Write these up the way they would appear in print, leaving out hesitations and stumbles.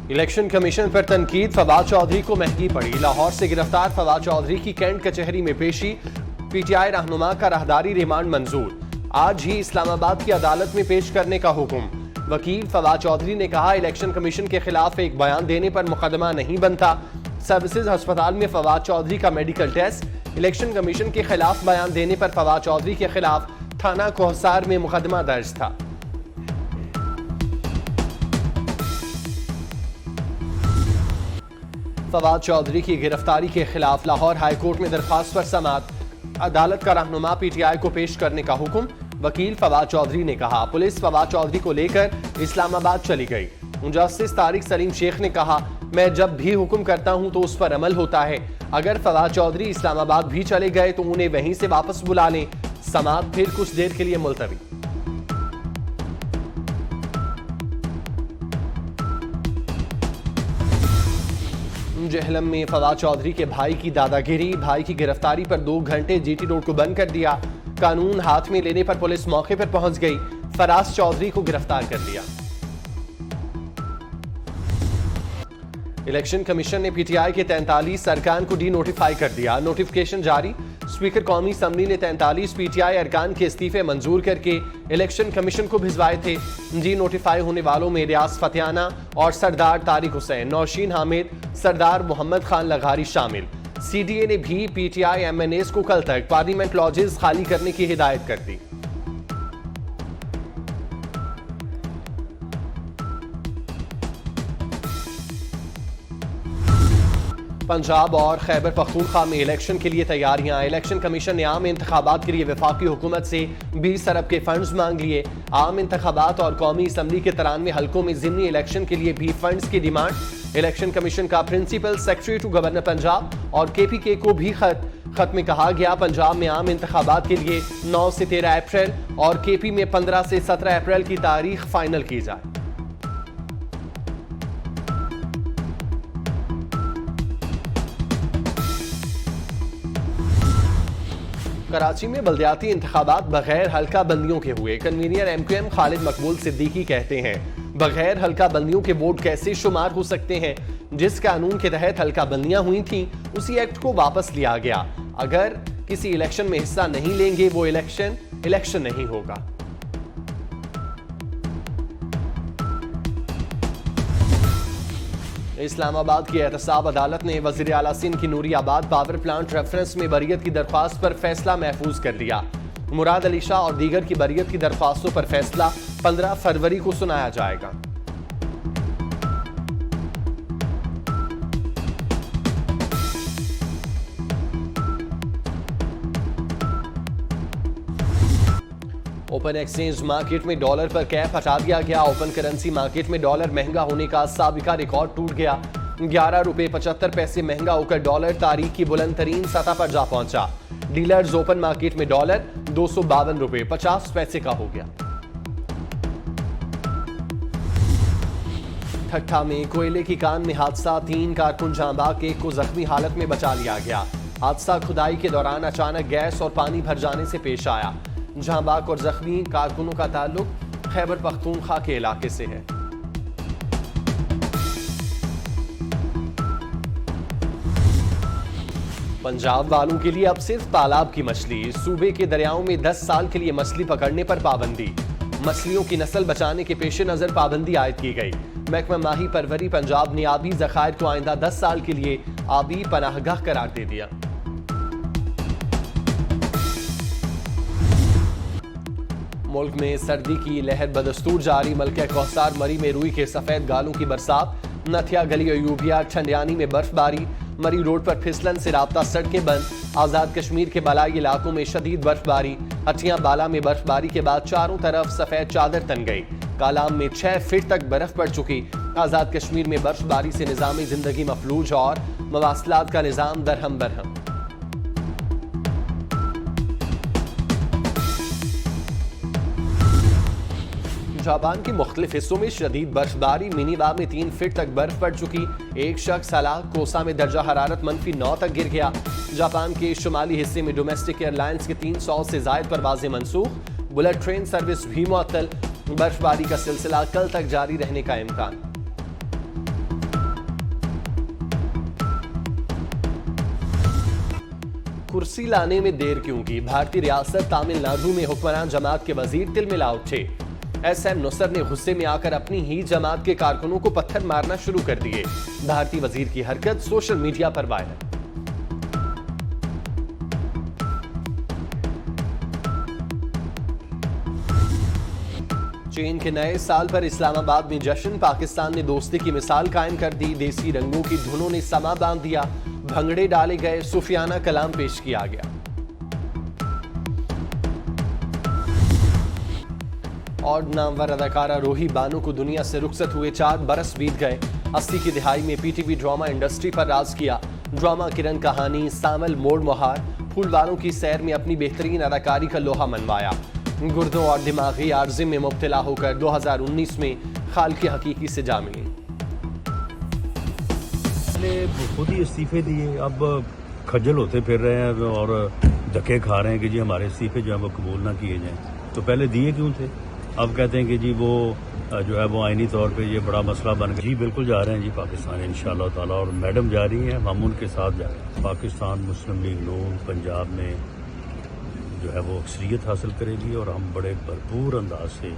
Election commission पर तनकीद, फवाद चौधरी को महंगी पड़ी। लाहौर से गिरफ्तार फवाद चौधरी की कैंट कचहरी में पेशी। पीटीआई रहनुमा का राहदारी रिमांड मंजूर। आज ही इस्लामाबाद की अदालत में पेश करने का हुक्म। वकील फवाद चौधरी ने कहा, इलेक्शन कमीशन के खिलाफ एक बयान देने पर मुकदमा नहीं बनता। सर्विसेज अस्पताल में फवाद चौधरी का मेडिकल टेस्ट। इलेक्शन कमीशन के खिलाफ बयान देने पर फवाद चौधरी के खिलाफ थाना कोहसार में मुकदमा दर्ज था। फवाद चौधरी की गिरफ्तारी के खिलाफ लाहौर हाई कोर्ट में दरख्वास्त पर समाअत। अदालत का रहनुमा पीटीआई को पेश करने का हुक्म। वकील फवाद चौधरी ने कहा, पुलिस फवाद चौधरी को लेकर इस्लामाबाद चली गई। जस्टिस तारिक सलीम शेख ने कहा, मैं जब भी हुक्म करता हूं तो उस पर अमल होता है। अगर फवाद चौधरी इस्लामाबाद भी चले गए तो उन्हें वहीं से वापस बुला लें। समाअत फिर कुछ देर के लिए मुलतवी। जेहलम में फवाद चौधरी के भाई की दादागिरी। भाई की गिरफ्तारी पर 2 घंटे जीटी रोड को बंद कर दिया। कानून हाथ में लेने पर पुलिस मौके पर पहुंच गई। फराज चौधरी को गिरफ्तार कर लिया। इलेक्शन कमीशन ने पीटीआई के 43 अरकान को डी नोटिफाई कर दिया। नोटिफिकेशन जारी। स्पीकर कौमी असम्बली ने 43 पीटीआई अरकान के इस्तीफे मंजूर करके इलेक्शन कमीशन को भिजवाए थे। डी नोटिफाई होने वालों में रियाज फतियाना और सरदार तारिक हुसैन, नौशीन हामिद, सरदार मोहम्मद खान लगारी शामिल। सीडीए ने भी पीटीआई एमएनएस को कल तक पार्लियामेंट लॉजेस खाली करने की हिदायत कर दी। पंजाब और खैबर पख्तूनख्वा में इलेक्शन के लिए तैयारियां। इलेक्शन कमीशन ने आम इंतखाबात के लिए वफाकी हुकूमत से 20 अरब के फंड्स मांग लिए। आम इंतखाबात और कौमी असम्बली के 93 हल्कों में ज़िमनी इलेक्शन के लिए भी फंड्स की डिमांड। इलेक्शन कमीशन का principal secretary to governor Punjab और केपीके को भी खत में कहा गया, पंजाब में आम इंतखाबात के लिए 9 से 13 अप्रैल और केपी में 15 से 17 अप्रैल की तारीख फाइनल की जाए। कराची में बल्दियाती इंतखाबात बगैर हल्का बंदियों के हुए। कन्वीनियर एमक्यूएम खालिद मकबूल सिद्दीकी कहते हैं, बगैर हल्का बंदियों के वोट कैसे शुमार हो सकते हैं। जिस कानून के तहत हल्का बंदियां हुई थीं, उसी एक्ट को वापस लिया गया। अगर किसी इलेक्शन में हिस्सा नहीं लेंगे वो इलेक्शन नहीं होगा। इस्लामाबाद की एहतसाब अदालत ने वज़ीर आला सिंध की नूरियाबाद पावर प्लांट रेफरेंस में बरियत की दरख्वास्त पर फैसला महफूज कर लिया। मुराद अली शाह और दीगर की बरियत की दरख्वास्तों पर फैसला 15 फरवरी को सुनाया जाएगा। ओपन एक्सचेंज मार्केट में डॉलर पर कैप हटा दिया गया। ओपन करेंसी मार्केट में डॉलर महंगा होने का साबिका रिकॉर्ड टूट गया। 11 रुपए 75 पैसे महंगा होकर डॉलर तारीख की बुलंद तरीन सतह पर जा पहुंचा। डीलर्स ओपन मार्केट में डॉलर 252 रुपए 50 पैसे का हो गया। ठट्ठा में कोयले की कान में हादसा, 3 कारकुन जाँ बाग, 1 को जख्मी हालत में बचा लिया गया। हादसा खुदाई के दौरान अचानक गैस और पानी भर जाने से पेश आया। जहांबाग और जख्मी कारकुनों का ताल्लुक खैबर पख्तूनख्वा के इलाके से है। पंजाब वालों के लिए अब सिर्फ तालाब की मछली। सूबे के दरियाओं में 10 साल के लिए मछली पकड़ने पर पाबंदी। मछलियों की नस्ल बचाने के पेश नजर पाबंदी आयद की गई। महकमा माही परवरी पंजाब ने आबी ज़खायर को आइंदा 10 साल के लिए आबी पनाहगाह करार दे दिया। मुल्क में सर्दी की लहर बदस्तूर जारी। मलका कोहसार मरी में रुई के सफेद गालों की बरसात। नथिया गली अयूबिया ठंडियानी में बर्फबारी। मरी रोड पर फिसलन से राब्ता सड़कें बंद। आजाद कश्मीर के बलाई इलाकों में शदीद बर्फबारी। हटियां बाला में बर्फबारी के बाद चारों तरफ सफेद चादर तन गई। कालाम में 6 फीट तक बर्फ पड़ चुकी। आजाद कश्मीर में बर्फबारी से निजामी जिंदगी मफलूज और मवासलात का निजाम दरहम बरहम। जापान के मुख्तलिफ हिस्सों में शदीद बर्फबारी। मिनीबा में 3 फीट तक बर्फ पड़ चुकी। एक शख्स हलाक। कोसा में दर्जा हरारत -9 तक गिर गया। जापान के शुमाली हिस्से में डोमेस्टिक एयरलाइंस के 300 से जायद परवाजें मनसूख। बुलेट ट्रेन सर्विस भी मुअत्तल। बर्फबारी का सिलसिला कल तक जारी रहने का इम्कान। कुर्सी लाने में देर क्यों की? भारतीय रियासत तमिलनाडु में हुक्मरान जमात के वजीर तिलमिला उठे। एसएम नुसर ने गुस्से में आकर अपनी ही जमात के कारकुनों को पत्थर मारना शुरू कर दिए। भारतीय वजीर की हरकत सोशल मीडिया पर वायरल। चीन के नए साल पर इस्लामाबाद में जश्न, पाकिस्तान ने दोस्ती की मिसाल कायम कर दी। देसी रंगों की धुनों ने समा बांध दिया, भंगड़े डाले गए, सूफियाना कलाम पेश किया गया। और नामवर अदाकारा रोही बानो को दुनिया से रुखसत हुए 4 बरस बीत गए। 80 की दिहाई में पीटीवी ड्रामा इंडस्ट्री पर राज किया। ड्रामा किरण कहानी, सामल मोड़ मोहार, फूलवारों की सैर में अपनी बेहतरीन अदाकारी का लोहा मनवाया। गुर्दों और दिमागी आर्जे में मुब्तला होकर 2019 में खाल की हकीकी से जा मिली। खुद ही इस्तीफे दिए, अब खज्जल होते फिर रहे हैं और धक्के खा रहे हैं कि जी हमारे इस्तीफे जो है वो कबूल ना किए जाएं। तो पहले दिए क्यों थे? अब कहते हैं कि जी वो जो है वो आईनी तौर पे ये बड़ा मसला बन गया। जी बिल्कुल जा रहे हैं जी पाकिस्तान इंशाअल्लाह ताला, और मैडम जा रही हैं, हम उनके साथ जा रहे हैं। पाकिस्तान मुस्लिम लीग नून पंजाब में जो है वो अक्सरियत हासिल करेगी और हम बड़े भरपूर अंदाज से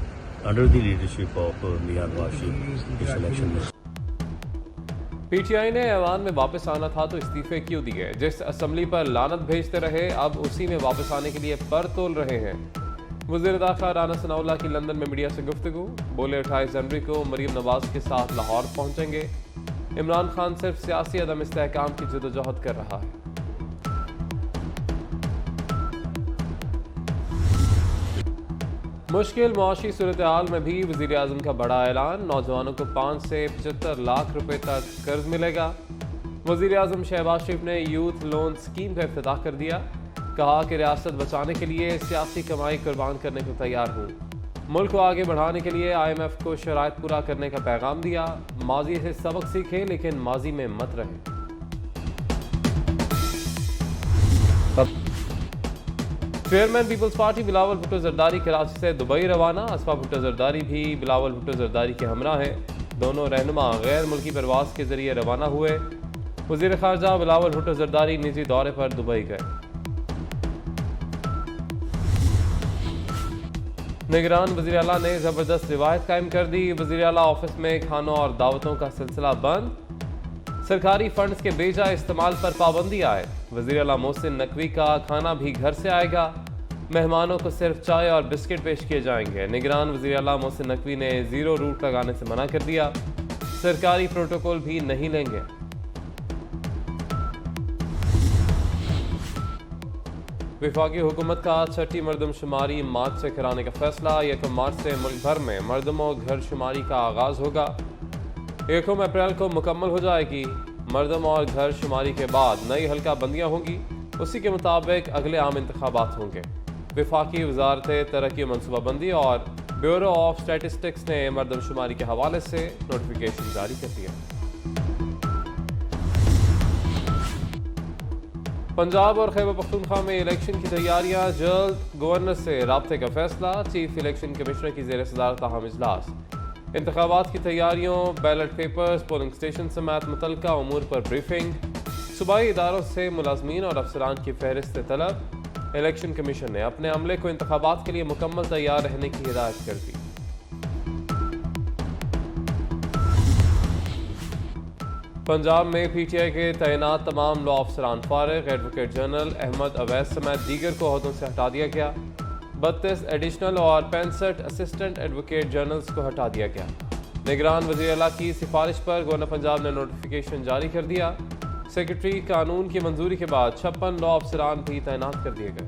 अंडर द लीडरशिप ऑफ मियां नवाज शरीफ इस इलेक्शन में। पीटीआई ने ऐवान में वापस आना था तो इस्तीफे क्यों दिए? जिस असम्बली पर लानत भेजते रहे अब उसी में वापस आने के लिए पर तोल रहे हैं। वज़ीर दाखिला राना सनाउल्लाह की लंदन में मीडिया से गुफ्तगू, बोले 28 जनवरी को मरीम नवाज के साथ लाहौर पहुंचेंगे। इमरान खान सिर्फ सियासी अदम इस्तेहकाम की जदोजहद कर रहा है। मुश्किल मुआशी सूरत हाल में भी वज़ीर आज़म का बड़ा ऐलान, नौजवानों को 5 से 75 लाख रुपए तक कर्ज मिलेगा। वज़ीर आज़म शहबाज शरीफ ने यूथ लोन स्कीम का इफ्तिताह कर दिया। कहा कि रियासत बचाने के लिए सियासी कमाई कुर्बान करने को तैयार हूँ। मुल्क को आगे बढ़ाने के लिए IMF को शराइत पूरा करने का पैगाम दिया। माजी से सबक सीखें लेकिन माजी में मत रहें। Chairman peoples party Bilawal Bhutto Zardari Karachi से दुबई रवाना। असफा भुट्टो जरदारी भी बिलावल भुट्टो जरदारी के हमरा हैं। दोनों रहनुमा गैर मुल्की परवाज के जरिए रवाना हुए। वज़ीर खारजा बिलावल भुट्टो जरदारी निजी दौरे पर दुबई गए। निगरान वज़ीर आला ने ज़बरदस्त रिवायत कायम कर दी। वज़ीर आला ऑफिस में खानों और दावतों का सिलसिला बंद। सरकारी फंड्स के बेजा इस्तेमाल पर पाबंदी आए। वज़ीर आला मोहसिन नकवी का खाना भी घर से आएगा। मेहमानों को सिर्फ चाय और बिस्किट पेश किए जाएंगे। निगरान वज़ीर आला मोहसिन नकवी ने 0 रूट लगाने से मना कर दिया। सरकारी प्रोटोकॉल भी नहीं लेंगे। वफाकी हुकूमत का 6ठी मरदमशुमारी मार्च से कराने का फैसला। 1 मार्च से मुल्क भर में मरदमों घर शुमारी का आगाज़ होगा। 1 अप्रैल को मुकम्मल हो जाएगी। मरदम और घर शुमारी के बाद नई हल्का बंदियाँ होंगी। उसी के मुताबिक अगले आम इंतखाबात होंगे। वफाकी वजारत तरक्की मनसूबाबंदी और ब्यूरो ऑफ स्टैटिस्टिक्स ने मरदमशुमारी के हवाले से नोटिफिकेशन जारी कर दिया। पंजाब और खैबर पख्तूनख्वा में इलेक्शन की तैयारियां जल्द, गवर्नर से राब्ते का फैसला। चीफ इलेक्शन कमिश्नर की ज़ेर सदारत अहम इजलास। इंतखाबात की तैयारियों, बैलेट पेपर्स, पोलिंग स्टेशन समेत मुतल्लिका उमूर पर ब्रीफिंग। सूबाई इदारों से मुलाजमीन और अफसरान की फहरिस्त तलब। इलेक्शन कमीशन ने अपने अमले को इंतखाबात के लिए मुकम्मल तैयार रहने की हिदायत कर दी। पंजाब में पीटीआई के तैनात तमाम लॉ अफसरान फारिग। एडवोकेट जनरल अहमद अवैस समेत दीगर को ओहदों से हटा दिया गया। 32 एडिशनल और 65 असिस्टेंट एडवोकेट जनरल्स को हटा दिया गया। निगरान वज़ीर आला की सिफारिश पर गवर्नर पंजाब ने नोटिफिकेशन जारी कर दिया। सेक्रेटरी कानून की मंजूरी के बाद 56 लॉ अफसरान भी तैनात कर दिए गए।